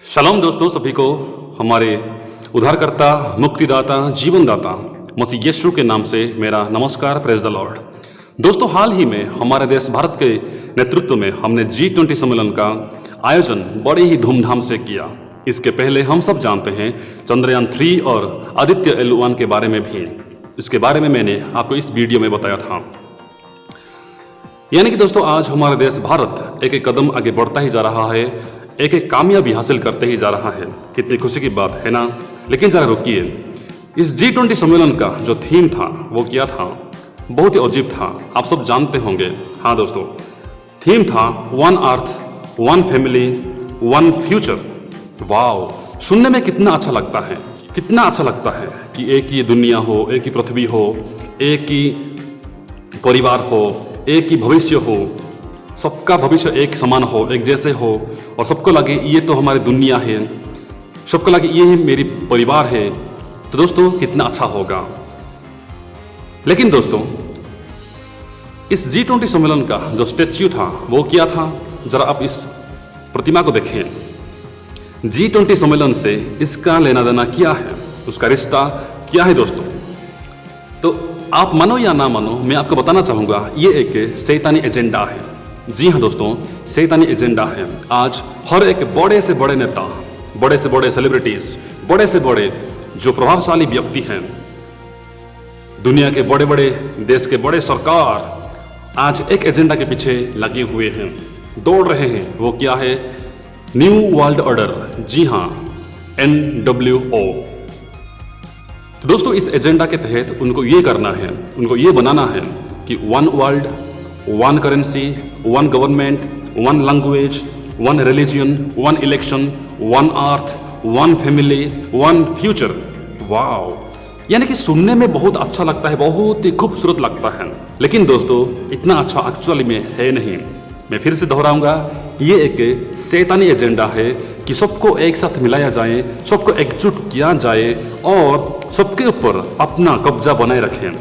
शलोम दोस्तों, सभी को हमारे उद्धारकर्ता, मुक्तिदाता, जीवनदाता मसीह यीशु के नाम से मेरा नमस्कार। Praise the Lord. दोस्तों, हाल ही में हमारे देश भारत के नेतृत्व में हमने G20 सम्मेलन का आयोजन बड़े ही धूमधाम से किया। इसके पहले हम सब जानते हैं चंद्रयान 3 और आदित्य L1 के बारे में भी। इसके बारे में मैंने आपको इस वीडियो में बताया था। यानी कि दोस्तों, आज हमारा देश भारत एक एक कदम आगे बढ़ता ही जा रहा है, एक एक कामयाबी हासिल करते ही जा रहा है। कितनी खुशी की बात है ना। लेकिन जरा रुकिए, इस G20 सम्मेलन का जो थीम था वो क्या था? बहुत ही अजीब था, आप सब जानते होंगे। हाँ दोस्तों, थीम था one earth, one family, one future. Wow, सुनने में कितना अच्छा लगता है, कितना अच्छा लगता है कि एक ही दुनिया हो, एक ही पृथ्वी हो, एक ही परिवार हो, एक ही भविष्य हो, सबका भविष्य एक समान हो, एक जैसे हो, और सबको लगे ये तो हमारी दुनिया है, सबको लगे ये ही मेरी परिवार है। तो दोस्तों, कितना अच्छा होगा। लेकिन दोस्तों, इस G20 सम्मेलन का जो स्टैच्यू था वो क्या था? जरा आप इस प्रतिमा को देखें। G20 सम्मेलन से इसका लेना देना क्या है, उसका रिश्ता क्या है दोस्तों? तो आप मानो या ना मानो, मैं आपको बताना चाहूँगा, ये एक शैतानी एजेंडा है। जी हाँ दोस्तों, शैतानी एजेंडा है। आज हर एक बड़े से बड़े नेता, बड़े से बड़े सेलिब्रिटीज, बड़े से बड़े जो प्रभावशाली व्यक्ति हैं, दुनिया के बड़े बड़े देश के बड़े सरकार आज एक एजेंडा के पीछे लगे हुए हैं, दौड़ रहे हैं। वो क्या है? New world order. जी हाँ, NWO। तो दोस्तों, इस एजेंडा के तहत उनको ये करना है, उनको ये बनाना है कि one world, one currency, one government, one language, one religion, one election, one earth, one family, one future. Wow, यानी कि सुनने में बहुत अच्छा लगता है, बहुत ही खूबसूरत लगता है। लेकिन दोस्तों, इतना अच्छा एक्चुअली में है नहीं। मैं फिर से दोहराऊंगा, ये एक शैतानी एजेंडा है कि सबको एक साथ मिलाया जाए, सबको एकजुट किया जाए और सबके ऊपर अपना कब्जा बनाए रखें,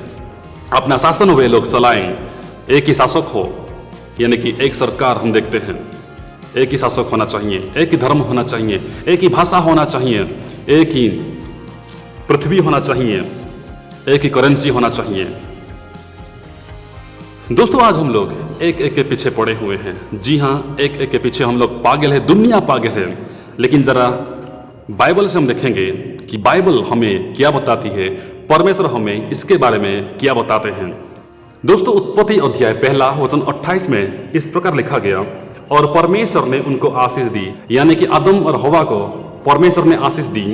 अपना शासन वे लोग चलाएं। एक ही शासक हो, यानी कि एक सरकार हम देखते हैं, एक ही शासक होना चाहिए, एक ही धर्म होना चाहिए, एक ही भाषा होना चाहिए, एक ही पृथ्वी होना चाहिए, एक ही करेंसी होना चाहिए। दोस्तों, आज हम लोग एक एक के पीछे पड़े हुए हैं। जी हाँ, एक एक के पीछे हम लोग पागल है, दुनिया पागल है। लेकिन जरा बाइबल से हम देखेंगे कि बाइबल हमें क्या बताती है, परमेश्वर हमें इसके बारे में क्या बताते हैं। दोस्तों, उत्पत्ति अध्याय 1 वचन 28 में इस प्रकार लिखा गया, और परमेश्वर ने उनको आशीष दी। यानी कि आदम और हवा को परमेश्वर ने आशीष दी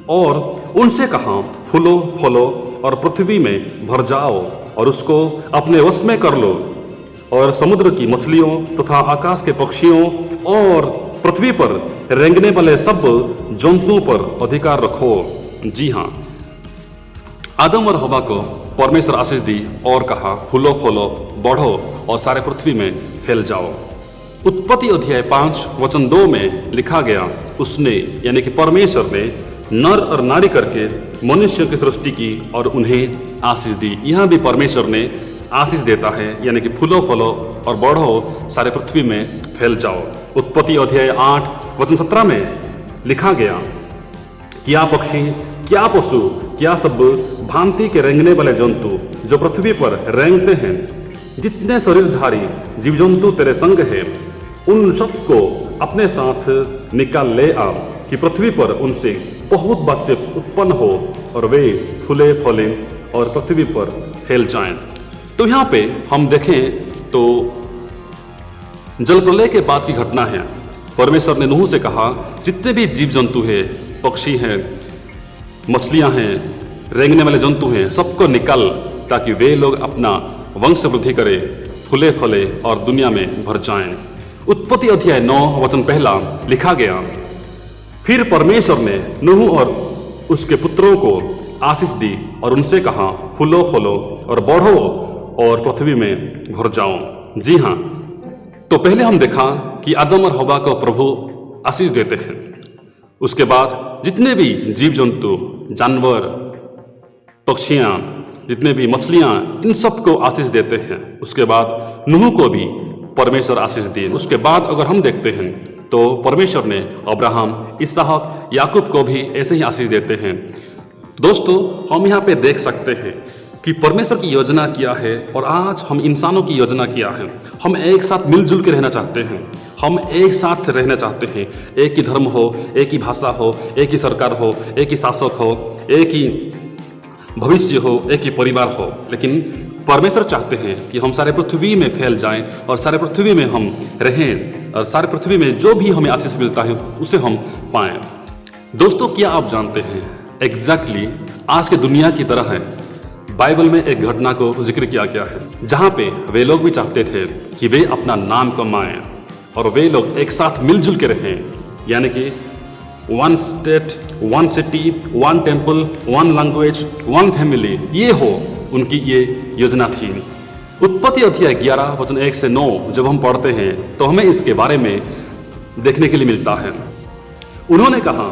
और उनसे कहा, फूलो फलो और पृथ्वी में भर जाओ और उसको अपने वश में कर लो, और समुद्र की मछलियों तथा आकाश के पक्षियों और पृथ्वी पर रेंगने वाले सब जंतुओं पर अधिकार रखो। जी हाँ, आदम और हवा को परमेश्वर आशीष दी और कहा, फूलो फलो, बढ़ो और सारे पृथ्वी में फैल जाओ। उत्पत्ति अध्याय 5 वचन 2 में लिखा गया, उसने यानी कि परमेश्वर ने नर और नारी करके मनुष्य की सृष्टि की और उन्हें आशीष दी। यहाँ भी परमेश्वर ने आशीष देता है, यानी कि फूलो फलो और बढ़ो, सारे पृथ्वी में फैल जाओ। उत्पत्ति अध्याय 8 वचन 17 में लिखा गया, क्या पक्षी, क्या पशु, क्या सब भांति के रेंगने वाले जंतु जो पृथ्वी पर रेंगते हैं, जितने शरीरधारी जीव जंतु तेरे संग है, उन सबको अपने साथ निकाल ले आ, कि पृथ्वी पर उनसे बहुत बच्चे उत्पन्न हो और वे फूले फले और पृथ्वी पर फैल जाएं। तो यहाँ पे हम देखें तो जल प्रलय के बाद की घटना है। परमेश्वर ने नूह से कहा, जितने भी जीव जंतु हैं, पक्षी हैं, मछलियां हैं, रेंगने वाले जंतु हैं, सबको निकाल, ताकि वे लोग अपना वंश वृद्धि करें, फूले फले और दुनिया में भर जाएं। उत्पत्ति अध्याय 9 वचन 1 लिखा गया, फिर परमेश्वर ने नूह और उसके पुत्रों को आशीष दी और उनसे कहा, फूलो फलो और बढ़ो और पृथ्वी में भर जाओ। जी हाँ, तो पहले हम देखा कि आदम और हवा को प्रभु आशीष देते हैं। उसके बाद जितने भी जीव जंतु, जानवर, पक्षियां, जितने भी मछलियां, इन सबको आशीष देते हैं। उसके बाद नूह को भी परमेश्वर आशीष दिए। उसके बाद अगर हम देखते हैं तो परमेश्वर ने अब्राहम, इसहाक, याकूब को भी ऐसे ही आशीष देते हैं। दोस्तों, हम यहाँ पे देख सकते हैं कि परमेश्वर की योजना क्या है और आज हम इंसानों की योजना क्या है। हम एक साथ मिलजुल के रहना चाहते हैं, हम एक साथ रहना चाहते हैं। एक ही धर्म हो, एक ही भाषा हो, एक ही सरकार हो, एक ही शासक हो, एक ही भविष्य हो, एक ही परिवार हो, लेकिन परमेश्वर चाहते हैं कि हम सारे पृथ्वी में फैल जाएं और सारे पृथ्वी में हम रहें और सारे पृथ्वी में जो भी हमें आशीष मिलता है उसे हम पाएं। दोस्तों, क्या आप जानते हैं एग्जैक्टली आज के दुनिया की तरह है बाइबल में एक घटना को जिक्र किया गया है जहां पे वे लोग भी चाहते थे कि वे अपना नाम कमाएं और वे लोग एक साथ मिलजुल के रहें, यानी कि one state, one city, one temple, one language, one family, ये हो उनकी ये योजना थी। उत्पत्ति अध्याय 11 वचन 1 से 9 जब हम पढ़ते हैं तो हमें इसके बारे में देखने के लिए मिलता है। उन्होंने कहा,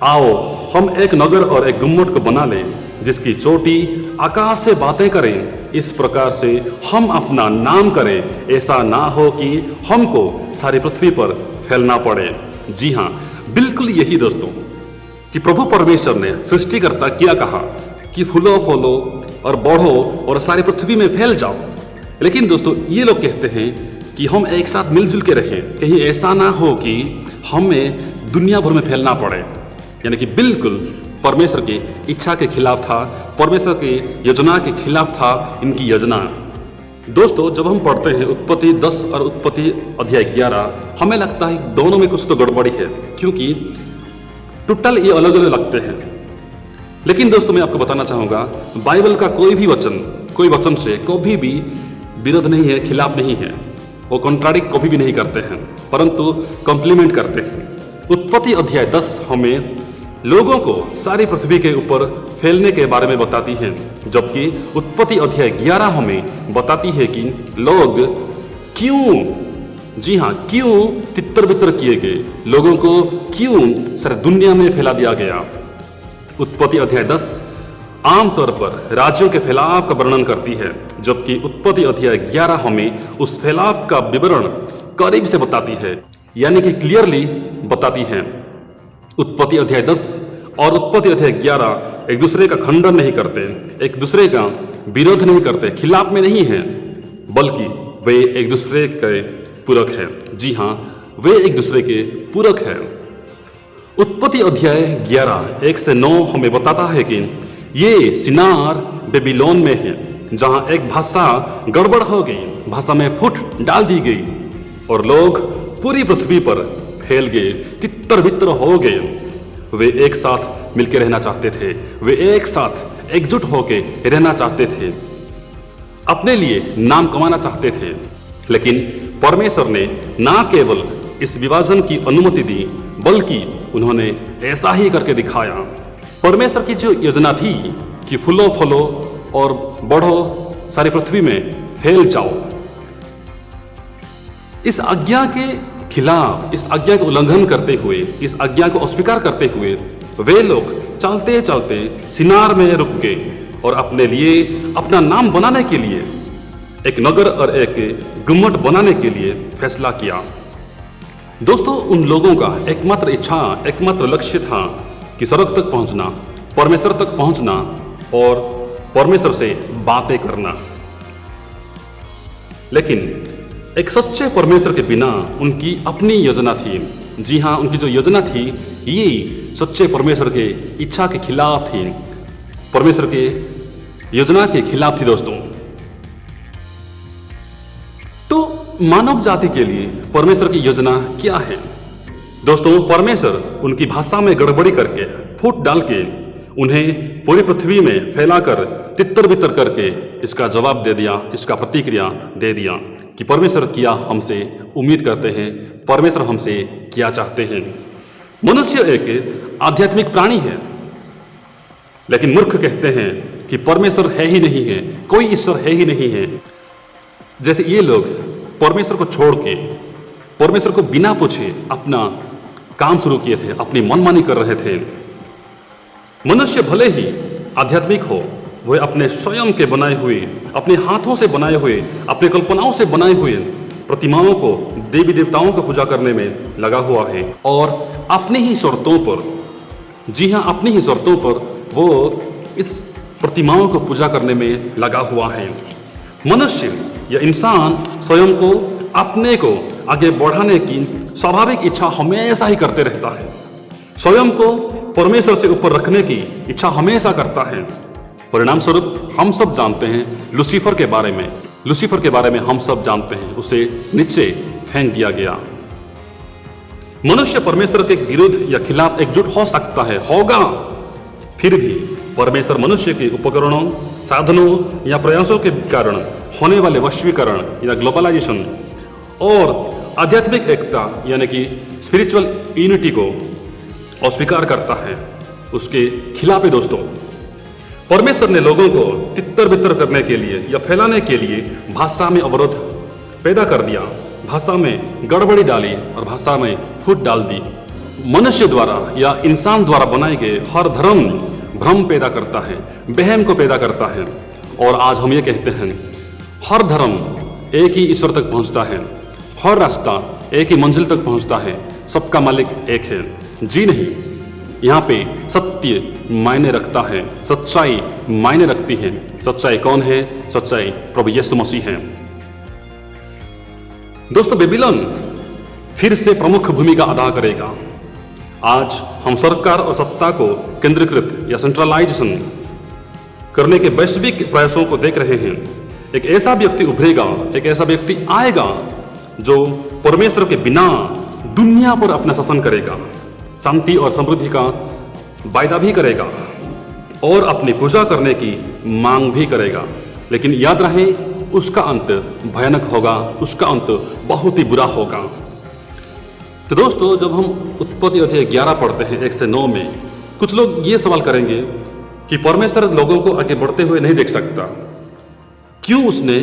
आओ हम एक नगर और एक गुम्मट को बना लें जिसकी चोटी आकाश से बातें करें, इस प्रकार से हम अपना नाम करें, ऐसा ना हो कि हमको सारी पृथ्वी पर फैलना पड़े। जी हाँ, बिल्कुल यही दोस्तों कि प्रभु परमेश्वर ने सृष्टिकर्ता क्या कहा कि फूलो फूलो और बढ़ो और सारी पृथ्वी में फैल जाओ। लेकिन दोस्तों, ये लोग कहते हैं कि हम एक साथ मिलजुल के रहें, कहीं ऐसा ना हो कि हमें दुनिया भर में फैलना पड़े, यानी कि बिल्कुल परमेश्वर की इच्छा के खिलाफ था, परमेश्वर की योजना के खिलाफ था इनकी योजना। दोस्तों, जब हम पढ़ते हैं उत्पत्ति 10 और उत्पत्ति अध्याय 11, हमें लगता है दोनों में कुछ तो गड़बड़ी है, क्योंकि टोटल ये अलग अलग लगते हैं। लेकिन दोस्तों, मैं आपको बताना चाहूँगा बाइबल का कोई वचन से कभी भी विरोध नहीं है, खिलाफ नहीं है। वो कॉन्ट्राडिक्ट कभी भी नहीं करते हैं, परंतु कॉम्प्लीमेंट करते हैं। उत्पत्ति अध्याय 10 हमें लोगों को सारी पृथ्वी के ऊपर फैलने के बारे में बताती है, जबकि उत्पत्ति अध्याय 11 हमें बताती है कि लोग क्यों, जी हाँ, क्यों तितर बितर किए गए, लोगों को क्यों सारी दुनिया में फैला दिया गया। उत्पत्ति अध्याय 10 आमतौर पर राज्यों के फैलाव का वर्णन करती है, जबकि उत्पत्ति अध्याय 11 हमें उस फैलाव का विवरण करीब से बताती है, यानी कि क्लियरली बताती है। उत्पत्ति अध्याय 10 और उत्पत्ति अध्याय 11 एक दूसरे का खंडन नहीं करते, एक दूसरे का विरोध नहीं करते, खिलाफ में नहीं है, बल्कि वे एक दूसरे के पूरक है। जी हाँ, वे एक दूसरे के पूरक है। उत्पत्ति अध्याय 11 1 से 9 हमें बताता है कि ये सिनार बेबीलोन में है, जहाँ एक भाषा गड़बड़ हो गई, भाषा में फूट डाल दी गई और लोग पूरी पृथ्वी पर फैल गए, तितर बितर हो गए। वे एक साथ मिलकर रहना चाहते थे, वे एक साथ एकजुट होकर रहना चाहते थे, अपने लिए नाम कमाना चाहते थे। लेकिन परमेश्वर ने ना केवल इस विभाजन की अनुमति दी, बल्कि उन्होंने ऐसा ही करके दिखाया। परमेश्वर की जो योजना थी कि फूलो फलो और बढ़ो, सारी पृथ्वी में फैल जाओ, इस आज्ञा के खिलाफ, इस आज्ञा को उल्लंघन करते हुए, इस आज्ञा को अस्वीकार करते हुए वे लोग चलते चलते सिनार में रुक गए और अपने लिए, अपना नाम बनाने के लिए, एक नगर और एक गुम्मट बनाने के लिए फैसला किया। दोस्तों, उन लोगों का एकमात्र इच्छा, एकमात्र लक्ष्य था कि स्वर्ग तक पहुंचना, परमेश्वर तक पहुंचना और परमेश्वर से बातें करना। लेकिन एक सच्चे परमेश्वर के बिना उनकी अपनी योजना थी। जी हाँ, उनकी जो योजना थी ये सच्चे परमेश्वर के इच्छा के खिलाफ थी, परमेश्वर के योजना के खिलाफ थी। दोस्तों, तो मानव जाति के लिए परमेश्वर की योजना क्या है? दोस्तों, परमेश्वर उनकी भाषा में गड़बड़ी करके, फूट डाल के उन्हें पूरी पृथ्वी में फैलाकर तितर बितर करके इसका जवाब दे दिया, इसका प्रतिक्रिया दे दिया कि परमेश्वर क्या हमसे उम्मीद करते हैं, परमेश्वर हमसे क्या चाहते हैं। मनुष्य एक आध्यात्मिक प्राणी है, लेकिन मूर्ख कहते हैं कि परमेश्वर है ही नहीं है, कोई ईश्वर है ही नहीं है। जैसे ये लोग परमेश्वर को छोड़ के, परमेश्वर को बिना पूछे अपना काम शुरू किए थे, अपनी मनमानी कर रहे थे। मनुष्य भले ही आध्यात्मिक हो, वह अपने स्वयं के बनाए हुए, अपने हाथों से बनाए हुए, अपने कल्पनाओं से बनाए हुए प्रतिमाओं को, देवी देवताओं को पूजा करने में लगा हुआ है और अपनी ही शर्तों पर, जी हाँ अपनी ही शर्तों पर वो इस प्रतिमाओं को पूजा करने में लगा हुआ है। मनुष्य या इंसान स्वयं को, अपने को आगे बढ़ाने की स्वाभाविक इच्छा हमेशा ही करते रहता है। स्वयं को परमेश्वर से ऊपर रखने की इच्छा हमेशा करता है। परिणाम स्वरूप हम सब जानते हैं लूसीफर के बारे में। लूसीफर के बारे में हम सब जानते हैं, उसे नीचे फेंक दिया गया। मनुष्य परमेश्वर के विरुद्ध या खिलाफ एकजुट हो सकता है, होगा, फिर भी परमेश्वर मनुष्य के उपकरणों, साधनों या प्रयासों के कारण होने वाले वैश्वीकरण या ग्लोबलाइजेशन और आध्यात्मिक एकता यानी कि स्पिरिचुअल यूनिटी को अस्वीकार करता है, उसके खिलाफ है। दोस्तों, परमेश्वर ने लोगों को तितर बितर करने के लिए या फैलाने के लिए भाषा में अवरोध पैदा कर दिया, भाषा में गड़बड़ी डाली और भाषा में फूट डाल दी। मनुष्य द्वारा या इंसान द्वारा बनाए गए हर धर्म भ्रम पैदा करता है, वहम को पैदा करता है। और आज हम ये कहते हैं हर धर्म एक ही ईश्वर तक पहुंचता है, हर रास्ता एक ही मंजिल तक पहुंचता है, सबका मालिक एक है। जी नहीं, यहाँ पे सत्य मायने रखता है, सच्चाई मायने रखती है। सच्चाई कौन है? सच्चाई प्रभु यीशु मसीह है। दोस्तों, बेबीलोन फिर से प्रमुख भूमिका अदा करेगा। आज हम सरकार और सत्ता को केंद्रीकृत या सेंट्रलाइजेशन करने के वैश्विक प्रयासों को देख रहे हैं। एक ऐसा व्यक्ति उभरेगा, एक ऐसा व्यक्ति आएगा जो परमेश्वर के बिना दुनिया पर अपना शासन करेगा, शांति और समृद्धि का वायदा भी करेगा और अपनी पूजा करने की मांग भी करेगा। लेकिन याद रहे, उसका अंत भयानक होगा, उसका अंत बहुत ही बुरा होगा। तो दोस्तों, जब हम उत्पत्ति अध्याय 11 पढ़ते हैं 1 से 9 में, कुछ लोग ये सवाल करेंगे कि परमेश्वर लोगों को आगे बढ़ते हुए नहीं देख सकता। क्यों उसने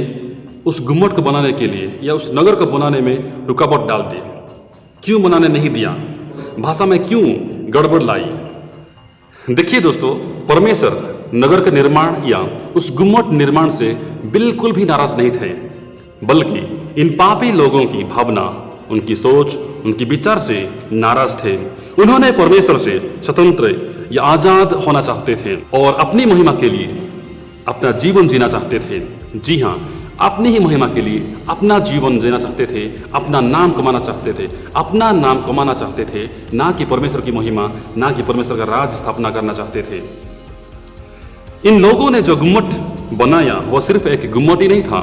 उस गुम्मट को बनाने के लिए या उस नगर को बनाने में रुकावट डाल दी? क्यों बनाने नहीं दिया? भाषा में क्यों गड़बड़ लाई? देखिए दोस्तों, परमेश्वर नगर के निर्माण या उस गुम्मट निर्माण से बिल्कुल भी नाराज नहीं थे, बल्कि इन पापी लोगों की भावना, उनकी सोच, उनके विचार से नाराज थे। उन्होंने परमेश्वर से स्वतंत्र या आजाद होना चाहते थे और अपनी महिमा के लिए अपना जीवन जीना चाहते थे। जी हाँ, अपनी ही महिमा के लिए अपना जीवन जीना चाहते थे, अपना नाम कमाना चाहते थे, अपना नाम कमाना चाहते थे, ना कि परमेश्वर की महिमा, ना कि परमेश्वर का राज स्थापना करना चाहते थे। इन लोगों ने जो गुम्मट बनाया वो सिर्फ एक गुम्मट ही नहीं था,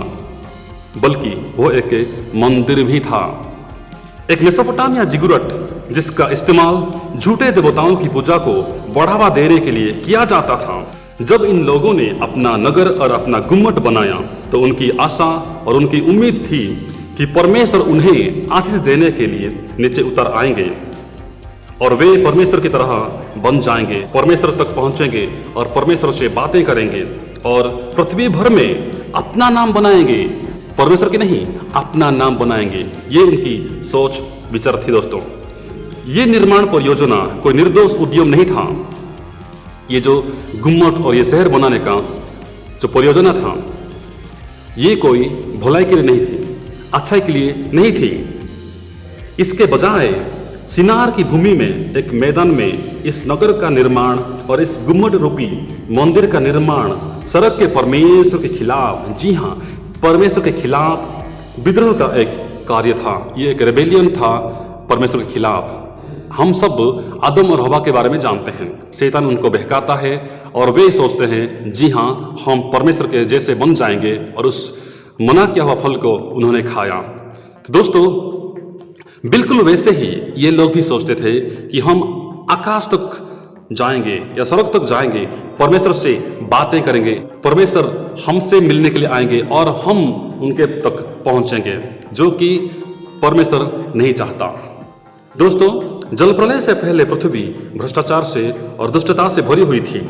बल्कि वो एक मंदिर भी था, एक मेसोपोटामिया जिगुरट जिसका इस्तेमाल झूठे देवताओं की पूजा को बढ़ावा देने के लिए किया जाता था। जब इन लोगों ने अपना नगर और अपना गुम्मट बनाया तो उनकी आशा और उनकी उम्मीद थी कि परमेश्वर उन्हें आशीष देने के लिए नीचे उतर आएंगे और वे परमेश्वर की तरह बन जाएंगे, परमेश्वर तक पहुंचेंगे और परमेश्वर से बातें करेंगे और पृथ्वी भर में अपना नाम बनाएंगे, परमेश्वर की नहीं, अपना नाम बनाएंगे। ये उनकी सोच विचार थी। दोस्तों, ये निर्माण परियोजना कोई निर्दोष उद्यम नहीं था। ये जो गुम्मट और ये शहर बनाने का जो परियोजना था, ये कोई भलाई के लिए नहीं थी, अच्छाई के लिए नहीं थी। इसके बजाय सिनार की भूमि में एक मैदान में इस नगर का निर्माण और इस गुम्मट रूपी मंदिर का निर्माण सड़क के परमेश्वर के खिलाफ, जी हाँ, परमेश्वर के खिलाफ विद्रोह का एक कार्य था। ये एक रेबेलियन था परमेश्वर के खिलाफ। हम सब आदम और हवा के बारे में जानते हैं। शैतान उनको बहकाता है और वे सोचते हैं, जी हाँ, हम परमेश्वर के जैसे बन जाएंगे, और उस मना किया हुआ फल को उन्होंने खाया। तो दोस्तों, बिल्कुल वैसे ही ये लोग भी सोचते थे कि हम आकाश तक जाएंगे या सड़क तक जाएंगे, परमेश्वर से बातें करेंगे, परमेश्वर हमसे मिलने के लिए आएंगे और हम उनके तक पहुंचेंगे, जो कि परमेश्वर नहीं चाहता। दोस्तों, जल प्रलय से पहले पृथ्वी भ्रष्टाचार से और दुष्टता से भरी हुई थी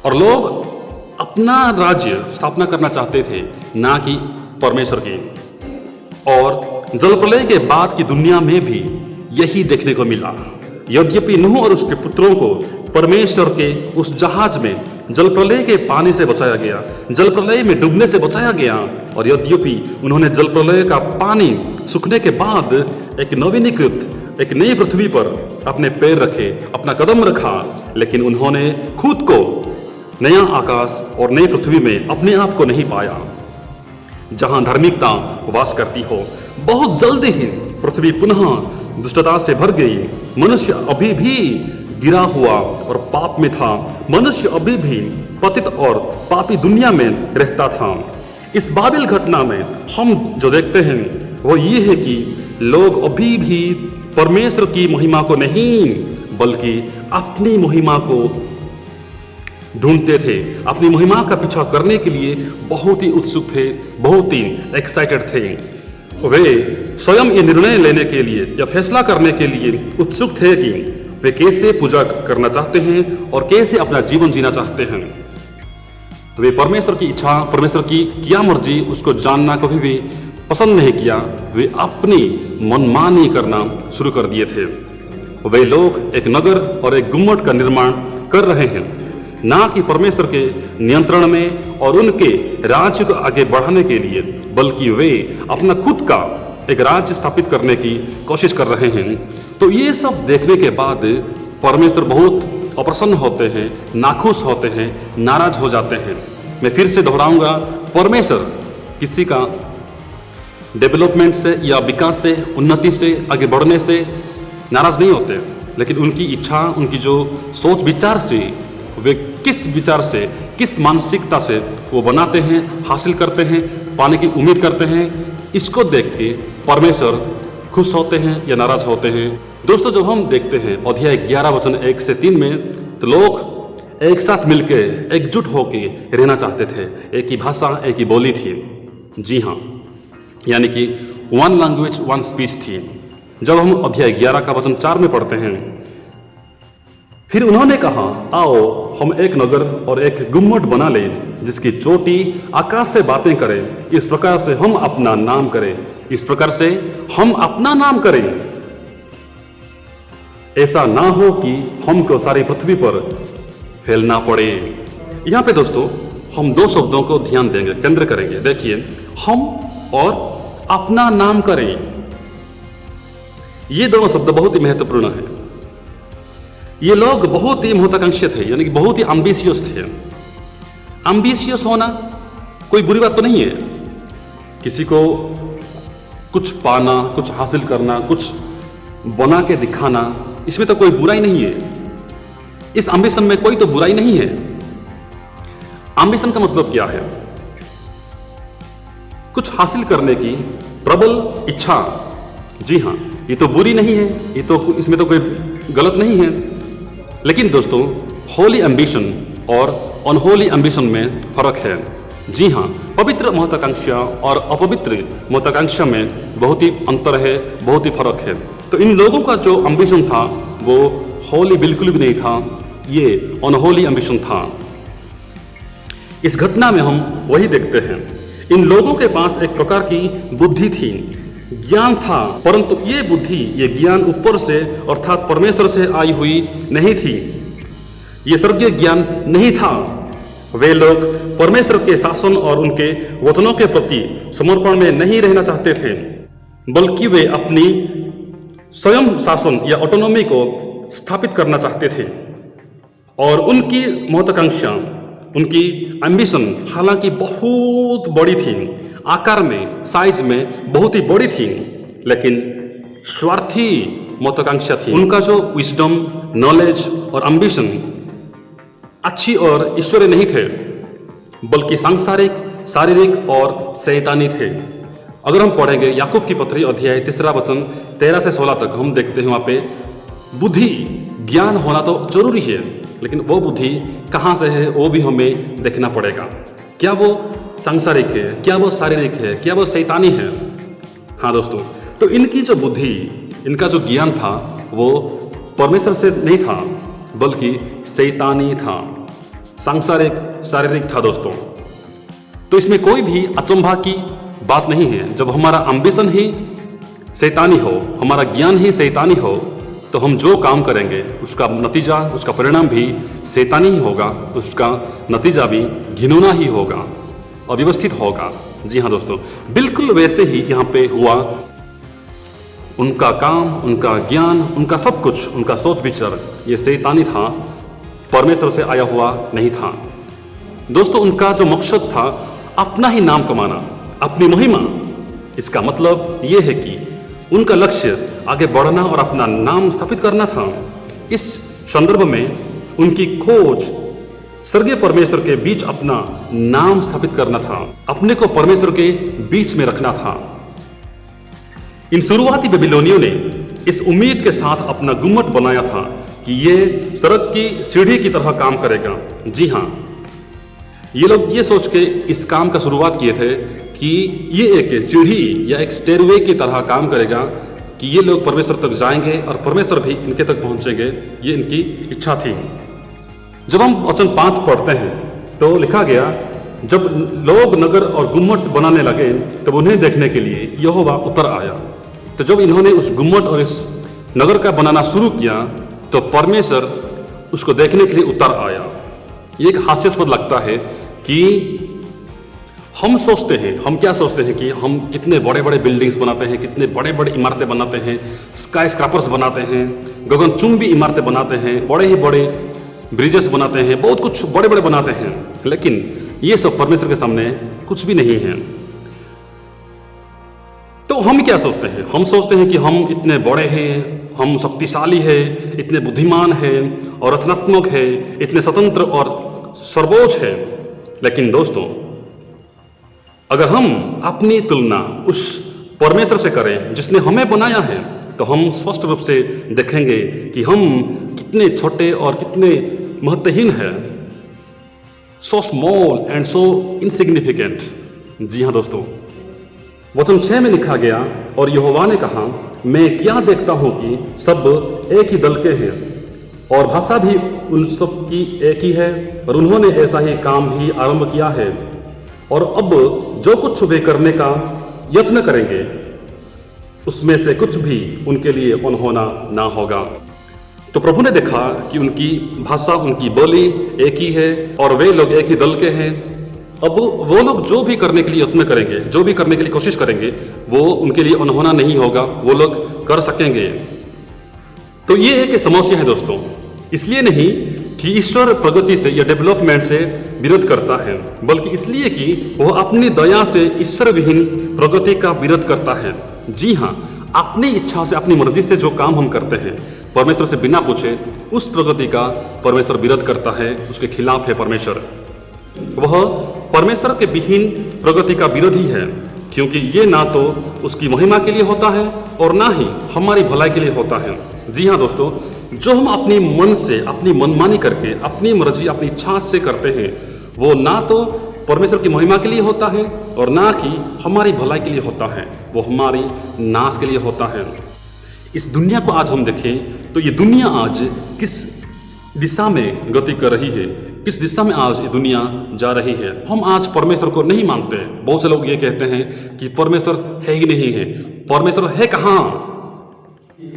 और लोग अपना राज्य स्थापना करना चाहते थे, ना कि परमेश्वर की। और जल प्रलय के बाद की दुनिया में भी यही देखने को मिला। यद्यपि नूह और उसके पुत्रों को परमेश्वर के उस जहाज में जल प्रलय के पानी से बचाया गया, जल प्रलय में डूबने से बचाया गया, और यद्यपि उन्होंने जल प्रलय का पानी सूखने के बाद एक नवीनीकृत एक नई पृथ्वी पर अपने पैर रखे, अपना कदम रखा, लेकिन उन्होंने खुद को नया आकाश और नई पृथ्वी में अपने आप को नहीं पाया जहां धार्मिकता वास करती हो। बहुत जल्दी ही पृथ्वी पुनः दुष्टता से भर गई। मनुष्य अभी भी गिरा हुआ और पाप में था। मनुष्य अभी भी पतित और पापी दुनिया में रहता था। इस बाबिल घटना में हम जो देखते हैं वो ये है कि लोग अभी भी परमेश्वर की महिमा को नहीं बल्कि अपनी महिमा को ढूंढते थे, अपनी महिमा का पीछा करने के लिए बहुत ही उत्सुक थे, बहुत ही एक्साइटेड थे। वे स्वयं ये निर्णय लेने के लिए या फैसला करने के लिए उत्सुक थे कि वे कैसे पूजा करना चाहते हैं और कैसे अपना जीवन जीना चाहते हैं। वे परमेश्वर की इच्छा, परमेश्वर की क्या मर्जी उसको जानना कभी भी पसंद नहीं किया। वे अपनी मनमानी करना शुरू कर दिए थे। वे लोग एक नगर और एक गुम्मट का निर्माण कर रहे हैं, ना कि परमेश्वर के नियंत्रण में और उनके राज्य को आगे बढ़ाने के लिए, बल्कि वे अपना खुद का एक राज्य स्थापित करने की कोशिश कर रहे हैं। तो ये सब देखने के बाद परमेश्वर बहुत अप्रसन्न होते हैं, नाखुश होते हैं, नाराज हो जाते हैं। मैं फिर से दोहराऊंगा, परमेश्वर किसी का डेवलपमेंट से या विकास से, उन्नति से, आगे बढ़ने से नाराज नहीं होते, लेकिन उनकी इच्छा, उनकी जो सोच विचार से वे किस विचार से, किस मानसिकता से वो बनाते हैं, हासिल करते हैं, पाने की उम्मीद करते हैं, इसको देख के परमेश्वर खुश होते हैं या नाराज होते हैं। दोस्तों, जब हम देखते हैं अध्याय 11 वचन 1 से 3 में, तो लोग एक साथ मिलकर एकजुट होकर रहना चाहते थे। एक ही भाषा, एक ही बोली थी। जी हाँ, यानी कि वन लैंग्वेज वन स्पीच थी। जब हम अध्याय 11 का वचन 4 में पढ़ते हैं, फिर उन्होंने कहा, आओ हम एक नगर और एक गुम्मट बना लें जिसकी चोटी आकाश से बातें करे। इस प्रकार से हम अपना नाम करें, इस प्रकार से हम अपना नाम करें। ऐसा ना हो कि हमको सारी पृथ्वी पर फैलना पड़े। यहां पे दोस्तों हम दो शब्दों को ध्यान देंगे, केंद्र करेंगे। देखिए, हम और अपना नाम करें, ये दोनों शब्द बहुत ही महत्वपूर्ण है। ये लोग बहुत ही महत्वाकांक्षी थे, यानी कि बहुत ही एम्बिशियस थे। एम्बिशियस होना कोई बुरी बात तो नहीं है। किसी को कुछ पाना, कुछ हासिल करना, कुछ बना के दिखाना, इसमें तो कोई बुराई नहीं है। इस एम्बिशन में कोई तो बुराई नहीं है। एम्बिशन का मतलब क्या है? कुछ हासिल करने की प्रबल इच्छा। जी हाँ, ये तो बुरी नहीं है, ये तो इसमें तो कोई गलत नहीं है। लेकिन दोस्तों, होली एम्बिशन और अनहोली एम्बिशन में फर्क है। जी हाँ, पवित्र महत्वाकांक्षा और अपवित्र महत्वाकांक्षा में बहुत ही अंतर है, बहुत ही फर्क है। तो इन लोगों का जो एम्बिशन था वो होली बिल्कुल भी नहीं था, ये अनहोली एम्बिशन था। इस घटना में हम वही देखते हैं। इन लोगों के पास एक प्रकार की बुद्धि थी, ज्ञान था, परंतु ये बुद्धि, ये ज्ञान ऊपर से अर्थात परमेश्वर से आई हुई नहीं थी। ये स्वर्गीय ज्ञान नहीं था। वे लोग परमेश्वर के शासन और उनके वचनों के प्रति समर्पण में नहीं रहना चाहते थे, बल्कि वे अपनी स्वयं शासन या ऑटोनॉमी को स्थापित करना चाहते थे। और उनकी महत्वाकांक्षा, उनकी एम्बिशन हालांकि बहुत बड़ी थी, आकार में, साइज में बहुत ही बड़ी थी, लेकिन स्वार्थी महत्वाकांक्षा थी। उनका जो विजडम, नॉलेज और एम्बिशन अच्छी और ईश्वरीय नहीं थे, बल्कि सांसारिक, शारीरिक और शैतानी थे। अगर हम पढ़ेंगे याकूब की पत्री अध्याय 3 वचन 13 से 16 तक, हम देखते हैं वहाँ पे बुद्धि, ज्ञान होना तो जरूरी है, लेकिन वो बुद्धि कहाँ से है वो भी हमें देखना पड़ेगा। क्या वो सांसारिक है, क्या वो शारीरिक है, क्या वो शैतानी है? हाँ दोस्तों, तो इनकी जो बुद्धि, इनका जो ज्ञान था वो परमेश्वर से नहीं था, बल्कि शैतानी था, सांसारिक, शारीरिक था दोस्तों। तो इसमें कोई भी अचंभा की बात नहीं है। जब हमारा एम्बिशन ही शैतानी हो, हमारा ज्ञान ही शैतानी हो, तो हम जो काम करेंगे उसका नतीजा, उसका परिणाम भी शैतानी ही होगा, उसका नतीजा भी घिनौना ही होगा, अव्यवस्थित होगा। जी हाँ दोस्तों, बिल्कुल वैसे ही यहाँ पे हुआ। उनका काम, उनका ज्ञान, उनका सब कुछ, उनका सोच विचार ये शैतानी था, परमेश्वर से आया हुआ नहीं था। दोस्तों, उनका जो मकसद था अपना ही नाम कमाना, अपनी महिमा। इसका मतलब ये है कि उनका लक्ष्य आगे बढ़ना और अपना नाम स्थापित करना था। इस संदर्भ में उनकी खोज स्वर्गीय परमेश्वर के बीच अपना नाम स्थापित करना था, अपने को परमेश्वर के बीच में रखना था। इन शुरुआती बेबीलोनियों ने इस उम्मीद के साथ अपना गुम्मट बनाया था कि ये स्वर्ग की सीढ़ी की तरह काम करेगा। जी हाँ, ये लोग ये सोच के इस काम का शुरुआत किए थे कि ये एक सीढ़ी या एक स्टेयरवे की तरह काम करेगा कि ये लोग परमेश्वर तक जाएंगे और परमेश्वर भी इनके तक पहुंचेंगे। ये इनकी इच्छा थी। जब हम वचन 5 पढ़ते हैं तो लिखा गया, जब लोग नगर और गुम्मट बनाने लगे तब उन्हें देखने के लिए यहोवा उतर आया। तो जब इन्होंने उस गुम्मट और इस नगर का बनाना शुरू किया तो परमेश्वर उसको देखने के लिए उतर आया। ये एक हास्यास्पद लगता है कि हम सोचते हैं, हम क्या सोचते हैं कि हम कितने बड़े बड़े बिल्डिंग्स बनाते हैं, कितने बड़े बड़े इमारतें बनाते हैं, स्काई स्क्रैपर्स बनाते हैं, गगनचुंबी इमारतें बनाते हैं, बड़े ही बड़े ब्रिजेस बनाते हैं, बहुत कुछ बड़े बड़े बनाते हैं। लेकिन ये सब परमेश्वर के सामने कुछ भी नहीं है। तो हम क्या सोचते हैं? हम सोचते हैं कि हम इतने बड़े हैं, हम शक्तिशाली हैं, इतने बुद्धिमान हैं और रचनात्मक हैं, इतने स्वतंत्र और सर्वोच्च हैं। लेकिन दोस्तों, अगर हम अपनी तुलना उस परमेश्वर से करें जिसने हमें बनाया है तो हम स्पष्ट रूप से देखेंगे कि हम कितने छोटे और कितने महत्वहीन हैं। So small and so insignificant. जी हाँ दोस्तों, वचन 6 में लिखा गया, और यहोवा ने कहा, मैं क्या देखता हूं कि सब एक ही दल के हैं और भाषा भी उन सब की एक ही है, और उन्होंने ऐसा ही काम भी आरंभ किया है, और अब जो कुछ वे करने का यत्न करेंगे उसमें से कुछ भी उनके लिए अनहोना ना होगा। तो प्रभु ने देखा कि उनकी भाषा, उनकी बोली एक ही है और वे लोग एक ही दल के हैं। अब वो लोग जो भी करने के लिए यत्न करेंगे, जो भी करने के लिए कोशिश करेंगे, वो उनके लिए अनहोना नहीं होगा, वो लोग कर सकेंगे। तो ये एक समस्या है दोस्तों, इसलिए नहीं कि ईश्वर प्रगति से या डेवलपमेंट से विरोध करता है, बल्कि इसलिए कि वह अपनी दया से ईश्वर विहीन प्रगति का विरोध करता है। जी हाँ, अपनी इच्छा से, अपनी मर्जी से जो काम हम करते हैं परमेश्वर से बिना पूछे, उस प्रगति का परमेश्वर विरोध करता है, उसके खिलाफ है परमेश्वर। वह परमेश्वर के विहीन प्रगति का विरोधी है, क्योंकि ये ना तो उसकी महिमा के लिए होता है और ना ही हमारी भलाई के लिए होता है। जी हाँ दोस्तों, जो हम अपनी मन से, अपनी मनमानी करके, अपनी मर्जी, अपनी इच्छा से करते हैं, वो ना तो परमेश्वर की महिमा के लिए होता है और ना कि हमारी भलाई के लिए होता है, वो हमारी नाश के लिए होता है। इस दुनिया को आज हम देखें तो ये दुनिया आज किस दिशा में गति कर रही है, किस दिशा में आज ये दुनिया जा रही है। हम आज परमेश्वर को नहीं मानते। बहुत से लोग ये कहते हैं कि परमेश्वर है ही नहीं है। परमेश्वर है कहाँ?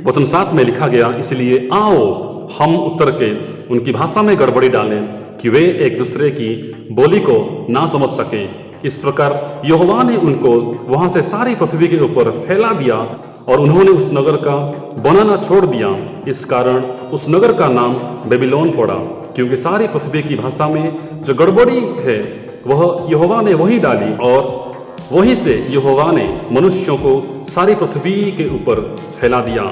वचन 7 में लिखा गया, इसलिए आओ हम उतर के उनकी भाषा में गड़बड़ी डालें कि वे एक दूसरे की बोली को ना समझ सके। इस प्रकार यहोवा ने उनको वहां से सारी पृथ्वी के ऊपर फैला दिया और उन्होंने उस नगर का बनाना छोड़ दिया। इस कारण उस नगर का नाम बेबीलोन पड़ा, क्योंकि सारी पृथ्वी की भाषा में जो गड़बड़ी है वह यहोवा ने वही डाली, और वहीं से यहोवा ने मनुष्यों को सारी पृथ्वी के ऊपर फैला दिया।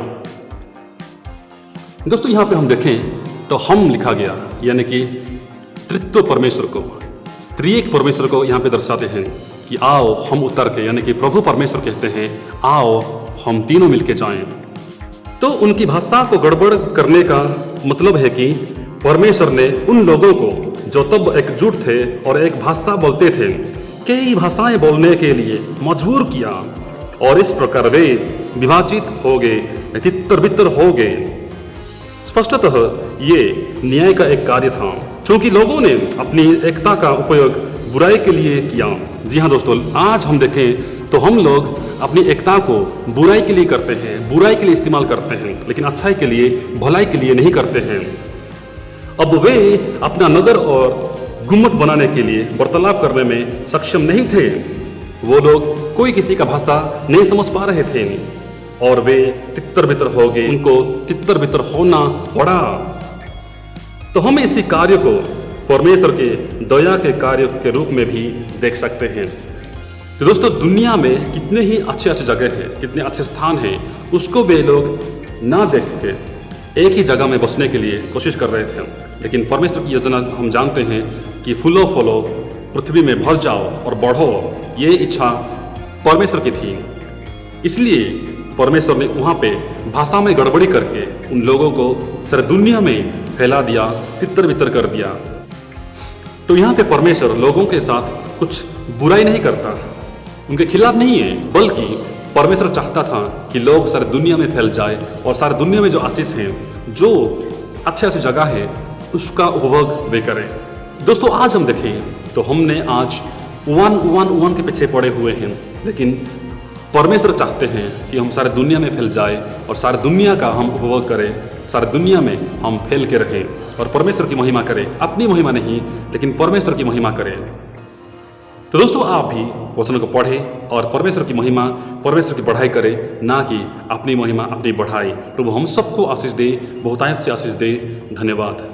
दोस्तों, यहाँ पे हम देखें तो हम लिखा गया, यानी कि तृतीय परमेश्वर को, त्रिएक परमेश्वर को यहाँ पे दर्शाते हैं कि आओ हम उतर के, यानी कि प्रभु परमेश्वर कहते हैं आओ हम तीनों मिलके जाएं। तो उनकी भाषा को गड़बड़ करने का मतलब है कि परमेश्वर ने उन लोगों को जो तब एकजुट थे और एक भाषा बोलते थे, कई भाषाएं बोलने के लिए मजबूर किया, और इस प्रकार वे विभाजित हो गए, तितर बितर हो गए। स्पष्टतः ये न्याय का एक कार्य था, क्योंकि लोगों ने अपनी एकता का उपयोग बुराई के लिए किया। जी हाँ दोस्तों, आज हम देखें तो हम लोग अपनी एकता को बुराई के लिए करते हैं, बुराई के लिए इस्तेमाल करते हैं, लेकिन अच्छाई के लिए, भलाई के लिए नहीं करते हैं। अब वे अपना नगर और गुम्मट बनाने के लिए वार्तालाप करने में सक्षम नहीं थे। वो लोग कोई किसी का भाषा नहीं समझ पा रहे थे और वे तितर बितर हो गए, उनको तितर बितर होना पड़ा। तो हम इसी कार्य को परमेश्वर के दया के कार्य के रूप में भी देख सकते हैं। तो दोस्तों, दुनिया में कितने ही अच्छे अच्छे जगह हैं, कितने अच्छे स्थान हैं, उसको वे लोग ना देख के एक ही जगह में बसने के लिए कोशिश कर रहे थे। लेकिन परमेश्वर की योजना हम जानते हैं कि फूलो फलो, पृथ्वी में भर जाओ और बढ़ो, ये इच्छा परमेश्वर की थी। इसलिए परमेश्वर ने वहाँ पे भाषा में गड़बड़ी करके उन लोगों को सारी दुनिया में फैला दिया, तितर बितर कर दिया। तो यहाँ पे परमेश्वर लोगों के साथ कुछ बुराई नहीं करता, उनके खिलाफ नहीं है, बल्कि परमेश्वर चाहता था कि लोग सारी दुनिया में फैल जाए और सारी दुनिया में जो आशीष हैं, जो अच्छे अच्छे जगह है, उसका उपभोग वे करें। दोस्तों, आज हम देखें तो हमने आज वन के पीछे पड़े हुए हैं, लेकिन परमेश्वर चाहते हैं कि हम सारी दुनिया में फैल जाए और सारी दुनिया का हम उपभोग करें, सारी दुनिया में हम फैल के रहें और परमेश्वर की महिमा करें। अपनी महिमा नहीं, लेकिन परमेश्वर की महिमा करें। तो दोस्तों, आप भी वचनों को पढ़ें और परमेश्वर की महिमा, परमेश्वर की बढ़ाई करें, ना कि अपनी महिमा, अपनी बढ़ाई। प्रभु हम सबको आशीष दे, बहुतायत से आशीष दे। धन्यवाद।